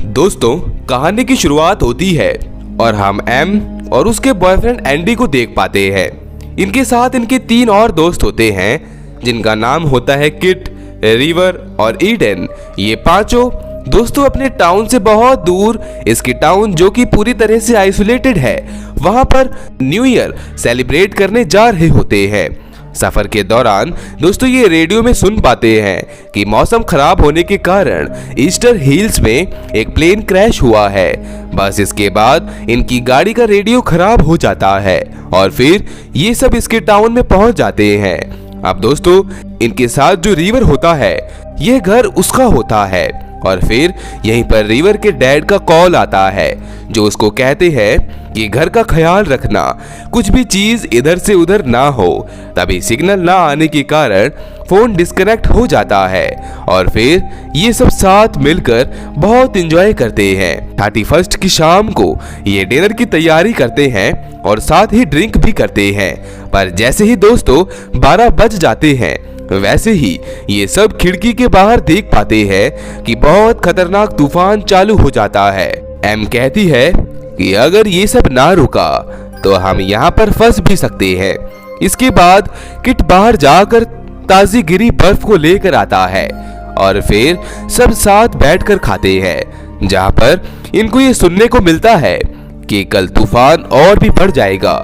दोस्तों, कहानी की शुरुआत होती है और हम एम और उसके बॉयफ्रेंड एंडी को देख पाते हैं। इनके साथ इनके 3 और दोस्त होते हैं जिनका नाम होता है किट, रिवर और ईडन। ये पांचों दोस्तों अपने टाउन से बहुत दूर, इसकी टाउन जो कि पूरी तरह से आइसोलेटेड है, वहां पर न्यू ईयर सेलिब्रेट करने जा रहे होते हैं। सफर के दौरान दोस्तों ये रेडियो में सुन पाते हैं कि मौसम खराब होने के कारण ईस्टर हिल्स में एक प्लेन क्रैश हुआ है। बस इसके बाद इनकी गाड़ी का रेडियो खराब हो जाता है और फिर ये सब इसके टाउन में पहुंच जाते हैं। अब दोस्तों इनके साथ जो रिवर होता है, यह घर उसका होता है और फिर यहीं पर रिवर के डैड का कॉल आता है जो उसको कहते हैं कि घर का ख्याल रखना, कुछ भी चीज इधर से उधर ना हो। तभी सिग्नल ना आने के कारण फोन डिस्कनेक्ट हो जाता है और फिर ये सब साथ मिलकर बहुत एंजॉय करते हैं। 31 की शाम को ये डिनर की तैयारी करते हैं और साथ ही ड्रिंक भी करते हैं। पर जैसे ही दोस्तों 12 बज जाते हैं, वैसे ही ये सब खिड़की के बाहर देख पाते हैं कि बहुत खतरनाक तूफान चालू हो जाता है। एम कहती है कि अगर ये सब ना रुका तो हम यहाँ पर फंस भी सकते हैं। इसके बाद किट बाहर जाकर ताजी गिरी बर्फ को लेकर आता है और फिर सब साथ बैठकर खाते हैं, जहाँ पर इनको ये सुनने को मिलता है कि कल तूफान और भी बढ़ जाएगा।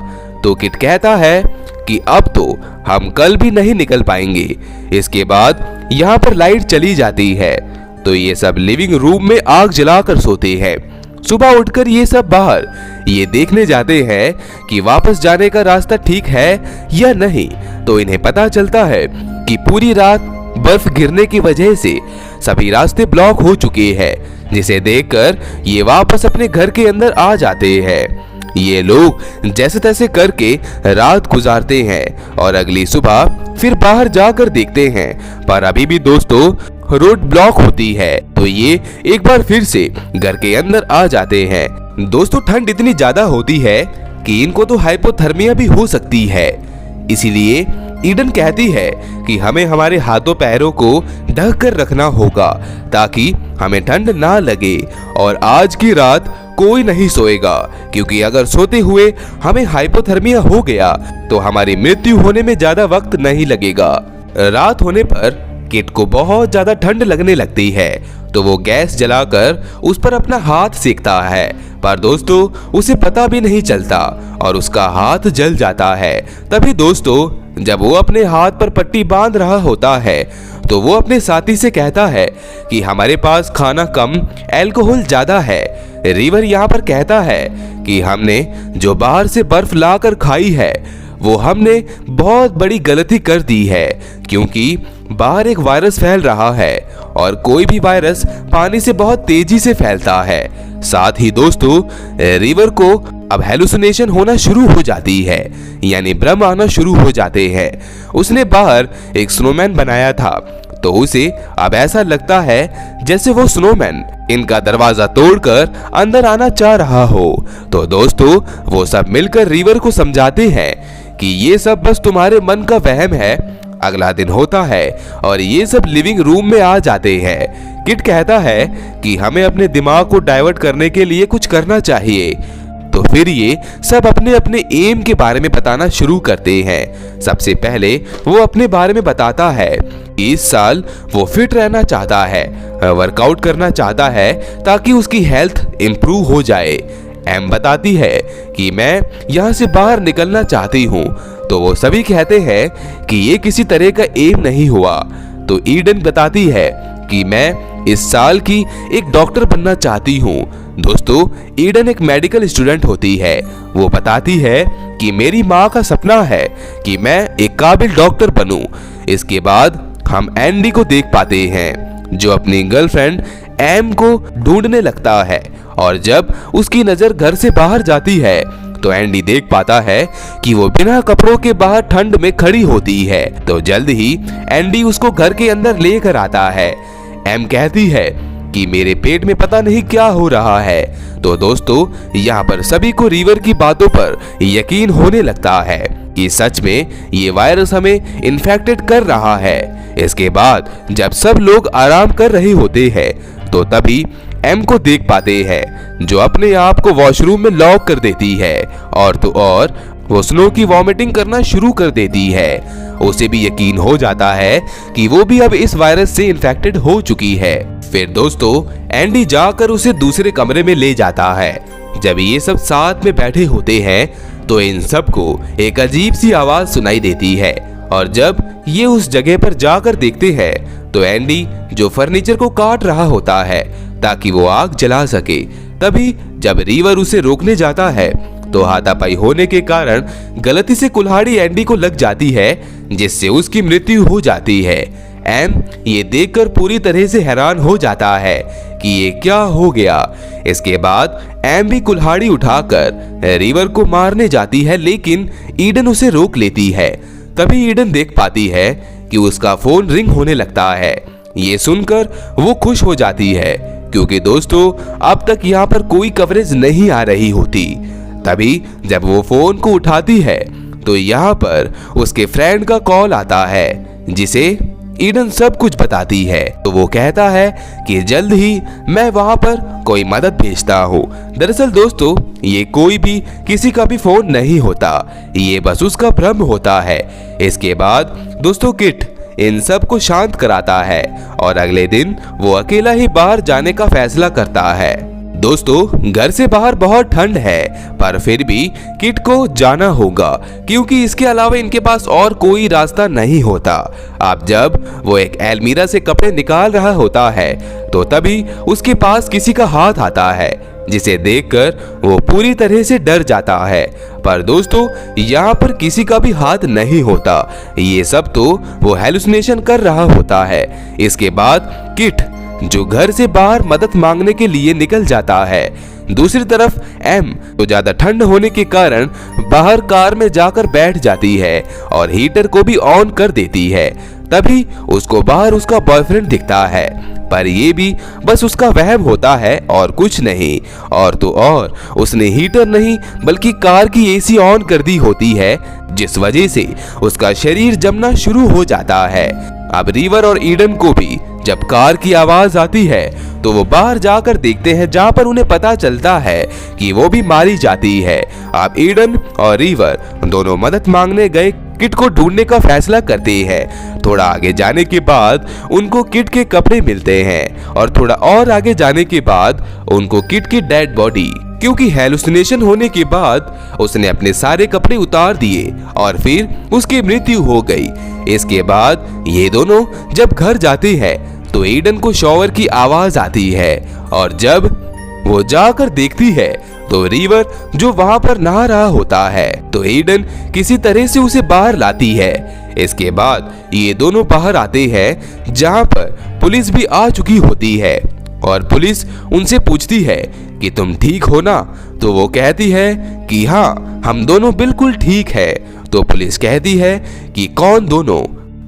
तो किट कहता है कि अब तो हम कल भी नहीं निकल पाएंगे। इसके बाद यहाँ पर लाइट चली जाती है तो ये सब लिविंग रूम में आग जलाकर सोते हैं। सुबह उठकर ये सब बाहर ये देखने जाते हैं कि वापस जाने का रास्ता ठीक है या नहीं। तो इन्हें पता चलता है कि पूरी रात बर्फ गिरने की वजह से सभी रास्ते ब्लॉक हो चुके हैं, जिसे देखकर ये वापस अपने घर के अंदर आ जाते हैं। ये लोग जैसे तैसे करके रात गुजारते हैं और अगली सुबह फिर बाहर जाकर देखते हैं, पर अभी भी दोस्तों रोड ब्लॉक होती है। तो ये एक बार फिर से घर के अंदर आ जाते हैं। दोस्तों ठंड इतनी ज्यादा होती है कि इनको तो हाइपोथर्मिया भी हो सकती है। इसीलिए ईडन कहती है कि हमें हमारे हाथों पैरों को ढक कर रखना होगा ताकि हमें ठंड ना लगे। और आज की रात कोई नहीं सोएगा, क्योंकि अगर सोते हुए हमें हाइपोथर्मिया हो गया तो हमारी मृत्यु होने में ज्यादा वक्त नहीं लगेगा। रात होने पर किट को बहुत ज्यादा ठंड लगने लगती है तो वो गैस जलाकर उस पर अपना हाथ सेकता है, पर दोस्तों उसे पता भी नहीं चलता और उसका हाथ जल जाता है। तभी दोस्तों जब वो अपने हाथ पर पट्टी बांध रहा होता है तो वो अपने साथी से कहता है कि हमारे पास खाना कम, अल्कोहल ज्यादा है। रिवर यहाँ पर कहता है कि हमने जो बाहर से बर्फ लाकर खाई है वो हमने बहुत बड़ी गलती कर दी है, क्योंकि बाहर एक वायरस फैल रहा है और कोई भी वायरस पानी से बहुत तेजी से फैलता है। साथ ही दोस्तों रिवर को अब हेलुसिनेशन होना शुरू हो जाती है, यानी भ्रम आना शुरू हो जाते हैं। उसने बाहर एक स्नोमैन बनाया था तो उसे अब ऐसा लगता है जैसे वो स्नोमैन इनका दरवाजा तोड़कर अंदर आना चाह रहा हो। तो दोस्तों वो सब मिलकर रिवर को समझाते हैं कि ये सब बस तुम्हारे मन का वहम है। अगला दिन होता है और ये सब लिविंग रूम में आ जाते हैं। किट कहता है कि हमें अपने दिमाग को डाइवर्ट करने के लिए कुछ करना चाहिए। तो फिर ये सब अपने अपने एम के बारे में बताना शुरू करते हैं। सबसे पहले वो अपने बारे में बताता है कि इस साल वो फिट रहना चाहता है, वर्कआउट करना चाहता है ताकि उसकी हेल्थ इंप्रूव हो जाए। एम बताती है कि मैं यहाँ से बाहर निकलना चाहती हूँ। तो वो सभी कहते हैं कि ये किसी तरह का एम नहीं हुआ। तो ईडन बताती है कि मैं इस साल की एक डॉक्टर बनना चाहती हूँ। दोस्तों ईडन एक मेडिकल स्टूडेंट होती है। वो बताती है कि मेरी माँ का सपना है कि मैं एक काबिल डॉक्टर बनूं। इसके बाद हम एंडी को देख पाते हैं जो अपनी गर्लफ्रेंड एम को ढूंढने लगता है और जब उसकी नजर घर से बाहर जाती है तो एंडी देख पाता है कि वो बिना कपड़ों के बाहर ठंड में खड़ी होती है। तो जल्द ही एंडी उसको घर के अंदर लेकर आता है। एम कहती है कि मेरे पेट में पता नहीं क्या हो रहा है। तो दोस्तों यहाँ पर सभी को रिवर की बातों पर यकीन होने लगता है कि सच में ये वायरस हमें इन्फेक्टेड कर रहा है। इसके बाद जब सब लोग आराम कर रहे होते हैं तो तभी एम को देख पाते हैं, जो अपने आप को वॉशरूम में लॉक कर देती है और तो और वो स्नो की वॉमिटिंग करना शुरू कर देती है। उसे भी यकीन हो जाता है कि वो भी अब इस वायरस से इन्फेक्टेड हो चुकी है। फिर दोस्तों एंडी जाकर उसे दूसरे कमरे में ले जाता है। जब ये सब साथ में बैठे होते हैं तो इन सबको एक अजीब सी आवाज सुनाई देती है और जब ये उस जगह पर जाकर देखते हैं तो एंडी जो फर्नीचर को काट रहा होता है ताकि वो आग जला सके। तभी जब रिवर उसे रोकने जाता है तो हाथापाई होने के कारण गलती से कुल्हाड़ी एंडी को लग जाती है, जिससे उसकी मृत्यु हो जाती है। एम ये देखकर पूरी तरह से हैरान हो जाता है कि ये क्या हो गया। इसके बाद एम भी कुल्हाड़ी उठाकर रिवर को मारने जाती है, लेकिन ईडन उसे रोक लेती है। तभी ईडन देख पाती है कि उसका फोन रिंग होने लगता है। ये सुनकर वो खुश हो जाती है क्योंकि दोस्तों अब तक यहाँ पर कोई कवरेज नहीं आ रही होती। तभी जब वो फोन को उठाती है तो यहाँ पर उसके फ्रेंड का कॉल आता है, जिसे ईडन सब कुछ बताती है। तो वो कहता है कि जल्द ही मैं वहां पर कोई मदद भेजता हूँ। दरअसल दोस्तों ये कोई भी किसी का भी फोन नहीं होता, ये बस उसका भ्रम होता है। इसके बाद दोस्तों किट इन सब को शांत कराता है और अगले दिन वो अकेला ही बाहर जाने का फैसला करता है। दोस्तों घर से बाहर बहुत ठंड है, पर फिर भी किट को जाना होगा क्योंकि इसके अलावा इनके पास और कोई रास्ता नहीं होता। अब जब वो एक अलमीरा से कपड़े निकाल रहा होता है तो तभी उसके पास किसी का हाथ आता है, जिसे देखकर वो पूरी तरह से डर जाता है। पर दोस्तों यहाँ पर किसी का भी हाथ नहीं होता, ये सब तो वो हेलुसिनेशन कर रहा होता है। इसके बाद किट जो घर से बाहर मदद मांगने के लिए निकल जाता है। दूसरी तरफ एम तो ज्यादा ठंड होने के कारण बाहर कार में जाकर बैठ जाती है और हीटर को भी ऑन कर देती है। तभी उसको बाहर उसका बॉयफ्रेंड दिखता है, पर ये भी बस उसका वहम होता है और कुछ नहीं। और तो और उसने हीटर नहीं बल्कि कार की एसी ऑन कर दी होती है, जिस वजह से उसका शरीर जमना शुरू हो जाता है। अब रिवर और ईडन को भी जब कार की आवाज आती है तो वो बाहर जाकर देखते हैं, जहां पर उन्हें पता चलता है कि वो भी मारी जाती है। अब ईडन और रिवर दोनों मदद मांगने गए किट को ढूंढने का फैसला करते हैं। थोड़ा आगे जाने के बाद उनको किट के कपड़े मिलते हैं और थोड़ा और आगे जाने के बाद उनको किट की डेड बॉडी, क्योंकि हेलुसिनेशन होने के बाद उसने अपने सारे कपड़े उतार दिए और फिर उसकी मृत्यु हो गई। इसके बाद ये दोनों जब घर जाते हैं तो ईडन को शॉवर की आवाज आती है और जब वो जाकर देखती है तो रिवर जो वहां पर नहा रहा होता है, तो ईडन किसी तरह से उसे बाहर लाती है। इसके बाद ये दोनों बाहर आते हैं जहां पर पुलिस भी आ चुकी होती है और पुलिस उनसे पूछती है कि तुम ठीक हो ना? तो वो कहती है कि हाँ हम दोनों बिल्कुल ठीक है। तो पुलिस कहती है कि कौन दोनों?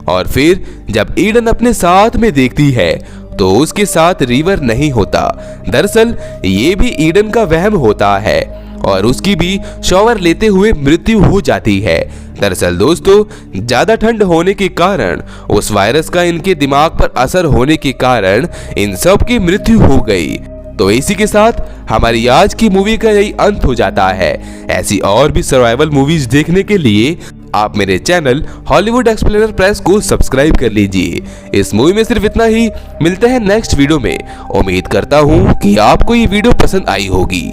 और फिर जब ईडन अपने साथ में देखती है तो उसके साथ रिवर नहीं होता। दरअसल ये भी ईडन का वहम होता है और उसकी भी शॉवर लेते हुए मृत्यु हो जाती है। दरअसल दोस्तों ज्यादा ठंड होने के कारण उस वायरस का इनके दिमाग पर असर होने के कारण इन सब की मृत्यु हो गई। तो इसी के साथ हमारी आज की मूवी का यही अंत हो जाता है। ऐसी और भी सर्वाइवल मूवीज देखने के लिए आप मेरे चैनल हॉलीवुड एक्सप्लेनर प्रेस को सब्सक्राइब कर लीजिए। इस मूवी में सिर्फ इतना ही। मिलते हैं नेक्स्ट वीडियो में। उम्मीद करता हूँ कि आपको ये वीडियो पसंद आई होगी।